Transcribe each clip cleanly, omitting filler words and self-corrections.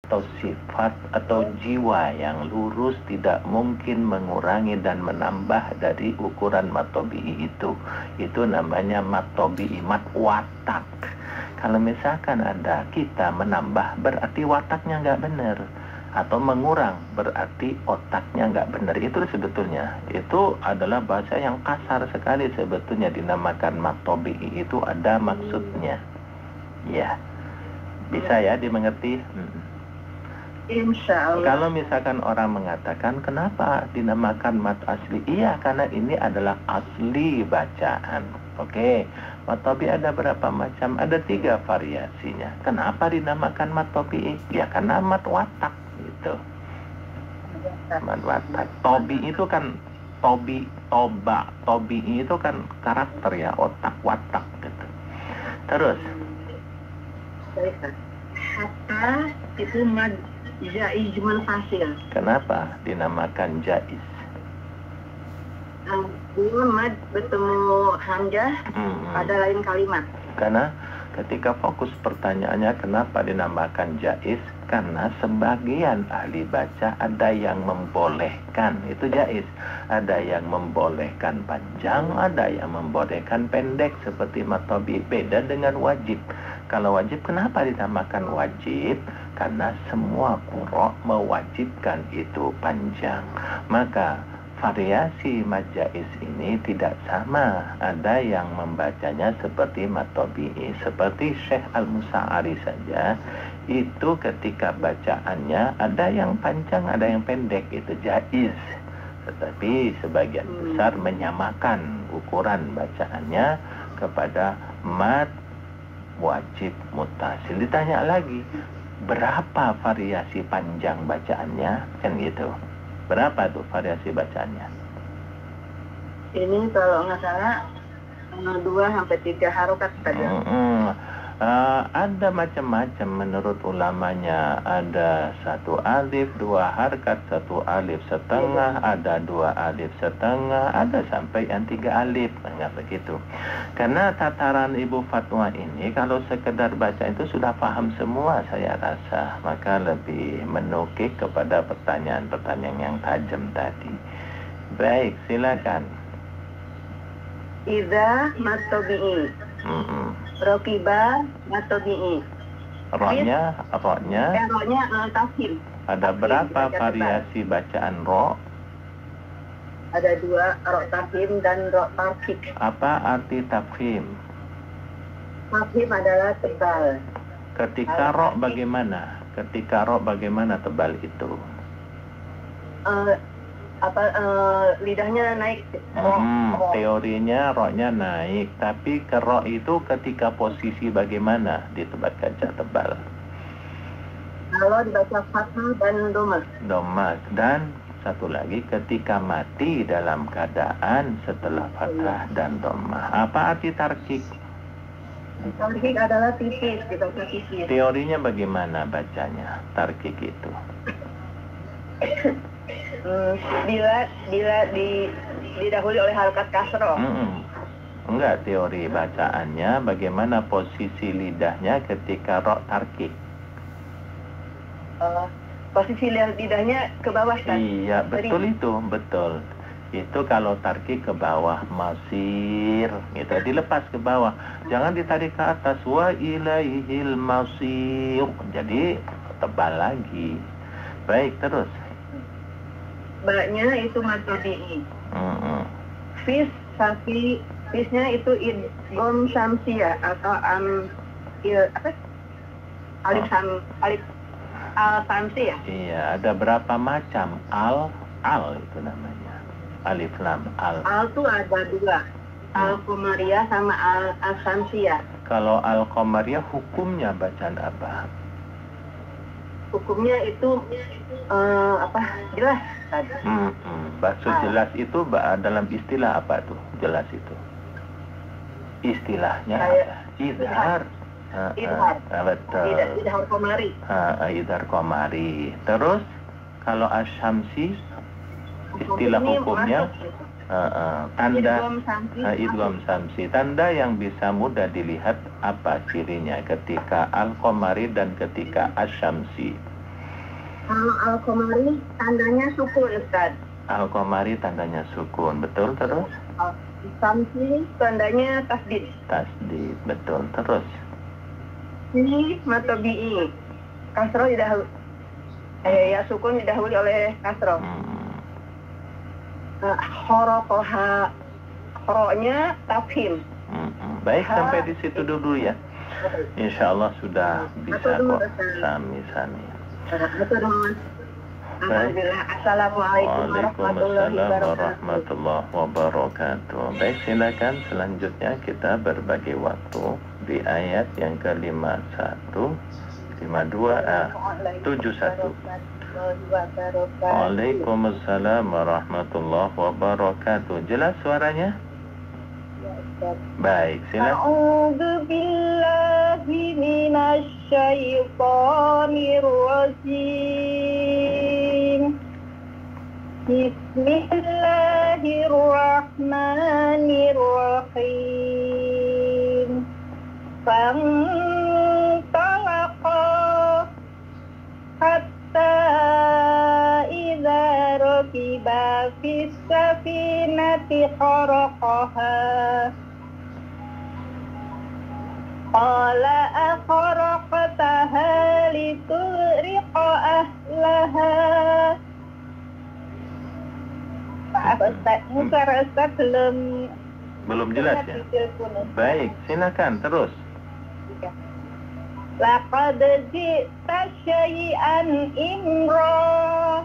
atau sifat atau jiwa yang lurus tidak mungkin mengurangi dan menambah dari ukuran mat tabi'i itu. Itu namanya mat tabi'i, mat watak. Kalau misalkan ada kita menambah berarti wataknya nggak benar, atau mengurang berarti otaknya nggak benar. Itu sebetulnya itu adalah bahasa yang kasar sekali, sebetulnya dinamakan mat tabi'i itu ada maksudnya. Ya, bisa ya dimengerti. Insya Allah. Kalau misalkan orang mengatakan kenapa dinamakan mat asli, iya karena ini adalah asli bacaan. Oke, mat tabi'i ada berapa macam? Ada 3 variasinya. Kenapa dinamakan mat tabi'i? Ya karena mat watak gitu. Mat watak. Tobi itu kan tobi itu kan karakter ya, otak, watak gitu. Terus hatta itu mad jaiz munfasil. Kenapa dinamakan jaiz? Dia mad bertemu hamzah pada lain kalimat. Karena ketika fokus pertanyaannya kenapa dinamakan jaiz, karena sebagian ahli baca ada yang membolehkan itu jaiz, ada yang membolehkan panjang, ada yang membolehkan pendek seperti mat tabi'i. Beda dengan wajib. Kalau wajib kenapa dinamakan wajib? Karena semua qurra mewajibkan itu panjang. Maka variasi mad jaiz ini tidak sama. Ada yang membacanya seperti mat tabi'i, seperti Syekh Al-Musa'ari saja. Itu ketika bacaannya ada yang panjang, ada yang pendek, itu jaiz. Tetapi sebagian besar menyamakan ukuran bacaannya kepada mad wajib muttasil. Ditanya lagi, berapa variasi panjang bacaannya? Kan gitu. Berapa tuh variasi bacaannya? Ini kalau nggak salah 2-3 harokat saja. Ada macam-macam menurut ulamanya. Ada 1 alif, 2 harkat, 1 alif setengah, ada 2 alif setengah, ada sampai yang 3 alif. Enggak begitu. Karena tataran Ibu Fatwa ini kalau sekedar baca itu sudah paham semua saya rasa. Maka lebih menukik kepada pertanyaan-pertanyaan yang tajam tadi. Baik, silakan. Idza mat tabi'i. Rokiba mat tabi'i. Roknya tafhim. Ada berapa variasi bacaan ro? Ada 2, ro tafhim dan ro tarkik. Apa arti tafhim? Tafhim adalah tebal. Ketika ro bagaimana? Ketika ro bagaimana tebal itu? Lidahnya naik. Teorinya roknya naik, tapi ke ro itu ketika posisi bagaimana di tempat kaca tebal? Kalau dibaca fathah dan Domah. Dan satu lagi ketika mati dalam keadaan setelah fathah dan domah. Apa arti tarkik? Tarkik adalah tipis, dibaca tipis. Teorinya bagaimana bacanya tarkik itu? Bila didahului oleh harokat kasroh. Enggak, teori bacaannya bagaimana posisi lidahnya ketika ro tarkik? Posisi lidahnya ke bawah kan? Iya, betul itu, betul. Itu kalau tarkik ke bawah, masir gitu, dilepas ke bawah, jangan ditarik ke atas. Wa ilaihil masir, jadi tebal lagi. Baik, terus Baknya itu mat tabi'i. Fisnya itu idgham syamsiyah atau alif syamsiyah. Iya, ada berapa macam al itu namanya. Alif lam al. Al itu ada 2. Al-Qamariyah sama al-Syamsiyah. Kalau al-Qamariyah hukumnya bacaan apa? Hukumnya itu jelas tadi. Maksud jelas itu dalam istilah apa tuh? Jelas itu istilahnya apa? Idhar. Betul. Idhar Qamari. Idhar Qamari. Terus kalau asyamsi istilah hukumnya tanda idgham samsi. Tanda yang bisa mudah dilihat apa cirinya ketika al-Qamari dan ketika asyamsi? Kalau Al-Qamari tandanya sukun, Ustaz. Al-Qamari tandanya sukun, betul. Terus Samsi tandanya tasdid. tasdid, betul. Terus Ini matobi'i. Kasro didahului. Ya sukun didahului oleh kasro. Horokoha. Horonya tafhim. Baik, sampai di situ dulu ya. Insya Allah sudah bisa kok sami-sami. Alhamdulillah. Assalamualaikum warahmatullahi wabarakatuh. Baik, silakan selanjutnya kita berbagi waktu di ayat yang ke-51, 71. Waalaikumsalam warahmatullahi wabarakatuh. Jelas suaranya? Baik, silakan. A'udzu billahi minasy syaithanir rajim. Bismillahirrahmanirrahim. Fantalaqa hatta idza rakiba fis safinati kharaqaha. Qala akharaqtaha litughriqa ahlaha. Pak Ustaz, suara Ustaz belum jelas ya? Baik, silakan terus. Laqad ji'ta syai'an imra.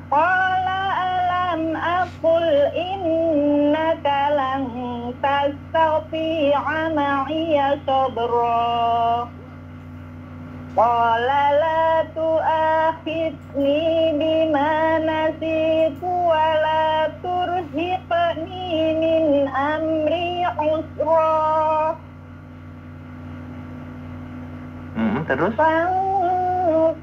Qala alam aqul innaka lan tastati'a ma'iya sabra. Qala la tu'akhidni bima nasitu wa la turhiqni min amri usra. Terus? Fantalaqa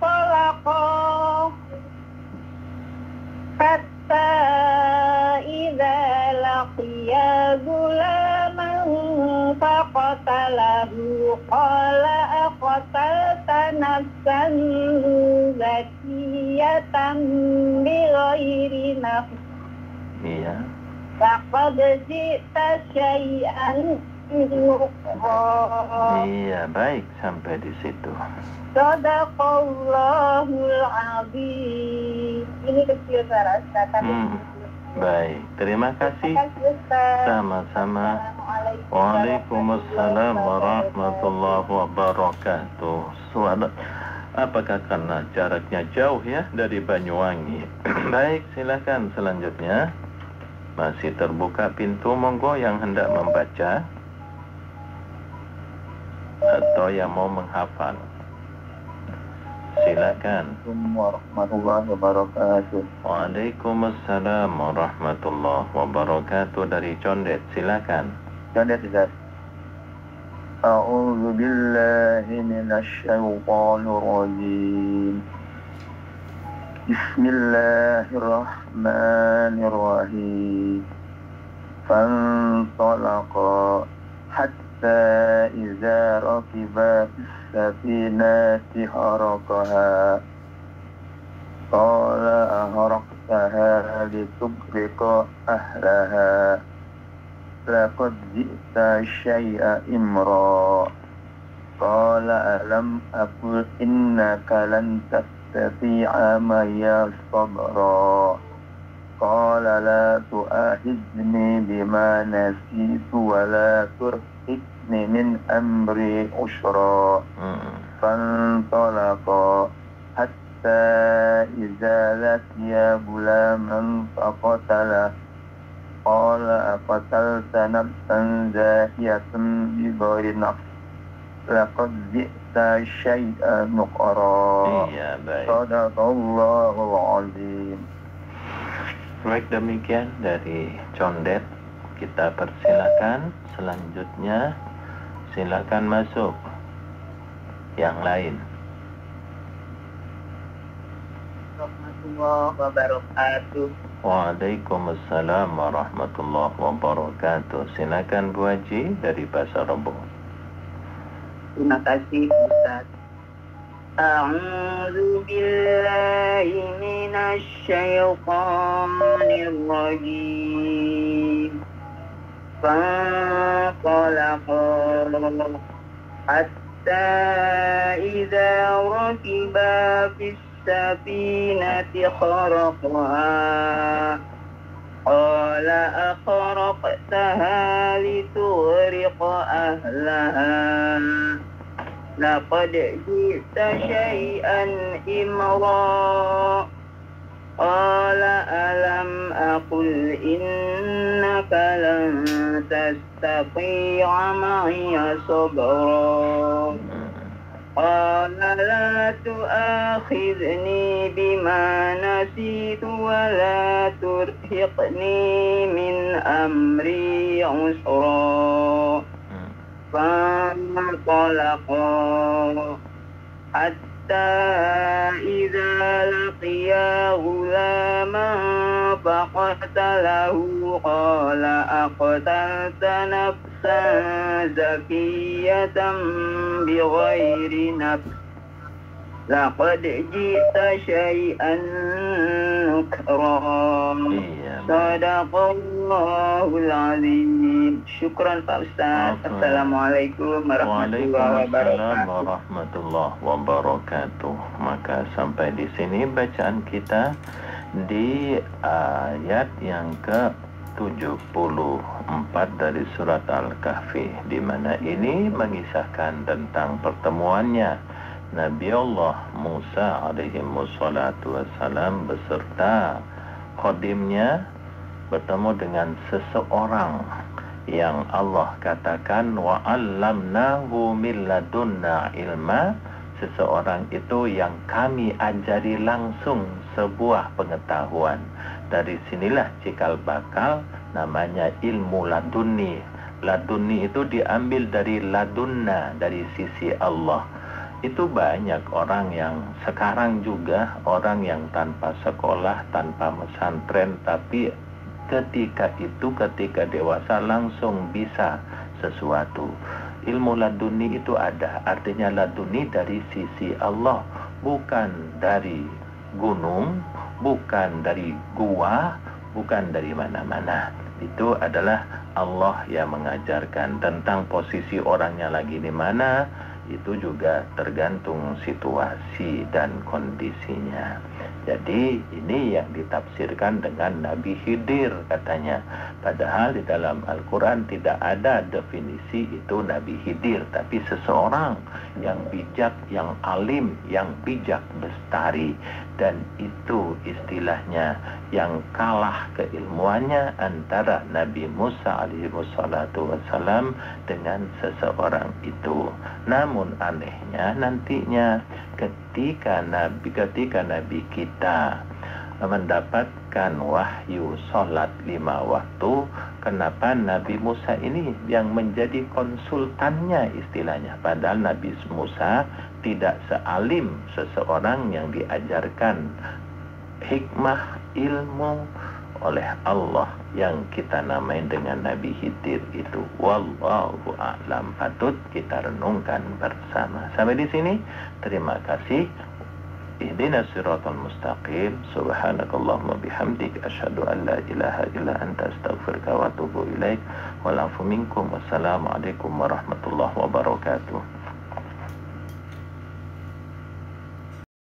hatta idza laqiya gulaman faqatalahu qala aqtalta nafsan zakiyatan bighairi nafs. Iya. Laqad ji'ta syai'an nukra. Iya, baik sampai di situ. Sadaqallahul azim. Ini kecil suara Ustaz. Baik, terima kasih. Sama-sama. Waalaikumsalam warahmatullahi wabarakatuh. Suara, apakah karena jaraknya jauh ya dari Banyuwangi? Baik, silakan selanjutnya. Masih terbuka pintu, monggo yang hendak membaca atau yang mau menghafal. Silakan. Assalamualaikum warahmatullahi wabarakatuh. Waalaikumsalam warahmatullahi wabarakatuh. Dari Condet, silakan. Condet, Ustaz. A'udzu billahi minasy syaithanir rajim. Bismillahirrahmanirrahim. Fantalaqa hatta idza rakiba fis safinati haraqaha. Qala aharaqtaha litughriqa ahlaha. Laqad ji'ta syai'an imra. Qala alam aqul innaka lan tastati'a ma'iya sabra. Qala la tu'akhidni bima nasitu wa la turhiqni min amri usra. Fantalaqa hatta idza laqiya gulaman faqatalah. Qala aqtalta nafsan zakiyatan bighairi nafs. Laqad ji'ta syai'an nukra. Iya, baik. Sadaqallahul azim. Baik, demikian dari Condet. Kita persilakan selanjutnya. Silakan masuk yang lain. Warahmatullahi wabarakatuh. Waalaikumsalam warahmatullahi wabarakatuh. Silakan Bu Haji dari Pasar Rebo. Terima kasih Ustaz. A'udzu billahi الشيطان الرجيم فانطلقا حتى إذا ركبا في السفينة خرقها قال أخرقتها لتغرق أهلها لقد جئت شيئا إمرا قال ألم أقل إنك لن تستطيع معي صبرا قال لا تؤاخذني بما نسيت ولا ترهقني من أمري عسرا فانطلقا حتى إذا لقيا غلاما فقتله قال أقتلت نفسا زكية بغير نفس لقد جئت شيئا نكرا Sadaqallahul azim. Syukran Pak Ustaz. Assalamualaikum warahmatullahi wabarakatuh. Warahmatullahi wabarakatuh. Maka sampai di sini bacaan kita di ayat yang ke-74 dari surat Al-Kahfi, di mana ini mengisahkan tentang pertemuannya Nabi Allah Musa alaihi wassalatu wassalam beserta khodimnya bertemu dengan seseorang yang Allah katakan wa 'allamnahu min ladunna ilma, seseorang itu yang kami ajari langsung sebuah pengetahuan. Dari sinilah cikal bakal namanya ilmu laduni. Laduni itu diambil dari ladunna, dari sisi Allah. Itu banyak orang yang sekarang juga, orang yang tanpa sekolah, tanpa pesantren, tapi ketika dewasa langsung bisa sesuatu. Ilmu laduni itu ada, artinya laduni dari sisi Allah, bukan dari gunung, bukan dari gua, bukan dari mana-mana. Itu adalah Allah yang mengajarkan. Tentang posisi orangnya lagi di mana, itu juga tergantung situasi dan kondisinya. Jadi ini yang ditafsirkan dengan Nabi Khidir katanya. Padahal di dalam Al-Quran tidak ada definisi itu Nabi Khidir, tapi seseorang yang bijak, yang alim, yang bijak bestari. Dan itu istilahnya yang kalah keilmuannya antara Nabi Musa alaihi wassalatu wassalam dengan seseorang itu. Namun anehnya nantinya ketika Nabi kita mendapatkan wahyu sholat 5 waktu, kenapa Nabi Musa ini yang menjadi konsultannya istilahnya, padahal Nabi Musa tidak sealim seseorang yang diajarkan hikmah ilmu oleh Allah yang kita namain dengan Nabi Khidir itu. Wallahu a'lam. Patut kita renungkan bersama. Sampai di sini, terima kasih. Ihdinas siratal mustaqim. Subhanakallahumma bihamdik asyhadu an la ilaha illa anta astaghfiruka wa atubu ilaik. Wal afu minkum. Wassalamualaikum warahmatullahi wabarakatuh.